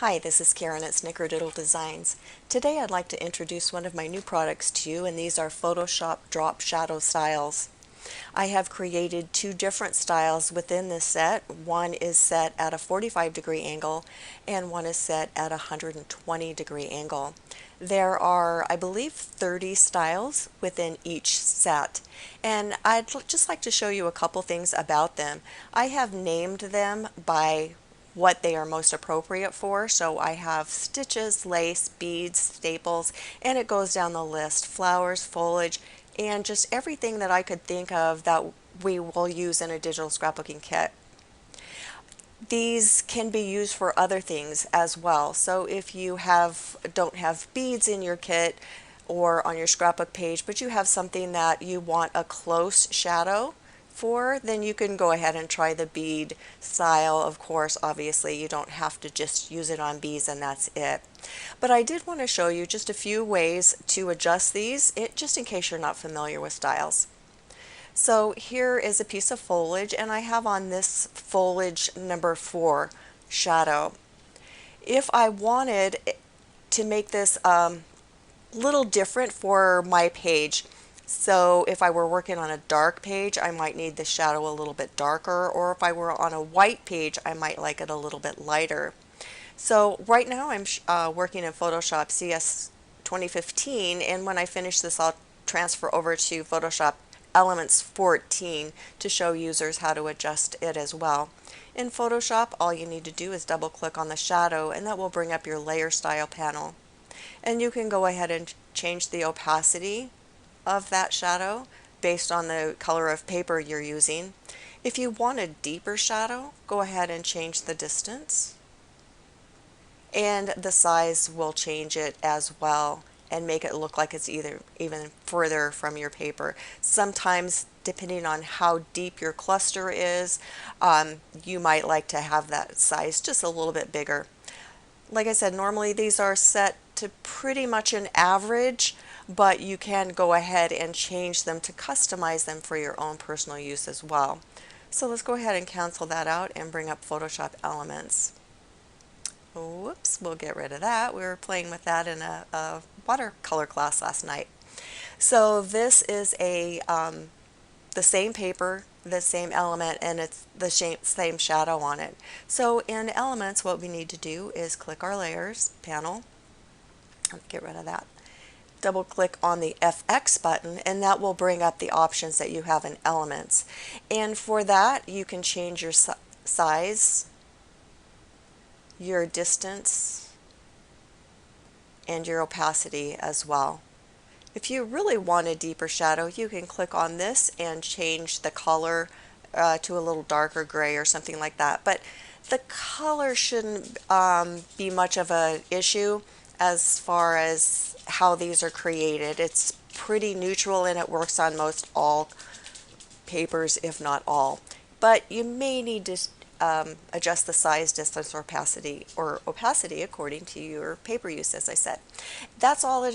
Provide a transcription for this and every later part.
Hi, this is Karen at SnickerdoodleDesigns. Today I'd like to introduce one of my new products to you, and these are Photoshop drop shadow styles. I have created two different styles within this set. One is set at a 45-degree angle and one is set at a 120-degree angle. There are, I believe, 30 styles within each set, and just like to show you a couple things about them. I have named them by what they are most appropriate for. So I have stitches, lace, beads, staples, and it goes down the list. Flowers, foliage, and just everything that I could think of that we will use in a digital scrapbooking kit. These can be used for other things as well. So if you don't have beads in your kit or on your scrapbook page, but you have something that you want a close shadow for, then you can go ahead and try the bead style. Of course, obviously, you don't have to just use it on beads and that's it. But I did want to show you just a few ways to adjust these, just in case you're not familiar with styles. So here is a piece of foliage, and I have on this foliage number 4 shadow. If I wanted to make this little different for my page, so if I were working on a dark page, I might need the shadow a little bit darker, or if I were on a white page, I might like it a little bit lighter. So right now I'm working in Photoshop CS 2015, and when I finish this I'll transfer over to Photoshop Elements 14 to show users how to adjust it as well. In Photoshop, all you need to do is double click on the shadow, and that will bring up your layer style panel. And you can go ahead and change the opacity of that shadow based on the color of paper you're using. If you want a deeper shadow, go ahead and change the distance, and the size will change it as well and make it look like it's even further from your paper. Sometimes, depending on how deep your cluster is, you might like to have that size just a little bit bigger. Like I said, normally these are set to pretty much an average, but you can go ahead and change them to customize them for your own personal use as well. So let's go ahead and cancel that out and bring up Photoshop Elements. Whoops, we'll get rid of that. We were playing with that in a watercolor class last night. So this is the same paper, the same element, and it's the same shadow on it. So in Elements, what we need to do is click our Layers panel. Let's get rid of that. Double click on the FX button, and that will bring up the options that you have in Elements. And for that, you can change your size, your distance, and your opacity as well. If you really want a deeper shadow, you can click on this and change the color to a little darker gray or something like that. But the color shouldn't be much of an issue as far as how these are created. It's pretty neutral and it works on most all papers, if not all. But you may need to adjust the size, distance, or opacity according to your paper use, as I said. That's all there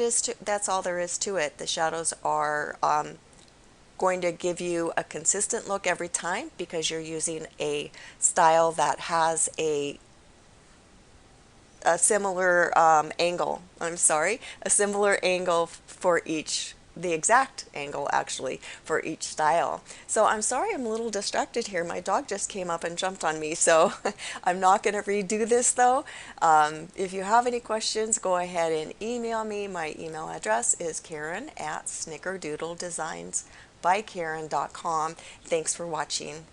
is to it. The shadows are going to give you a consistent look every time because you're using a style that has a similar angle. A similar angle for the exact angle actually for each style. So I'm sorry I'm a little distracted here. My dog just came up and jumped on me, so I'm not going to redo this though. If you have any questions, go ahead and email me. My email address is Karen at SnickerdoodleDesigns by Karen.com. Thanks for watching.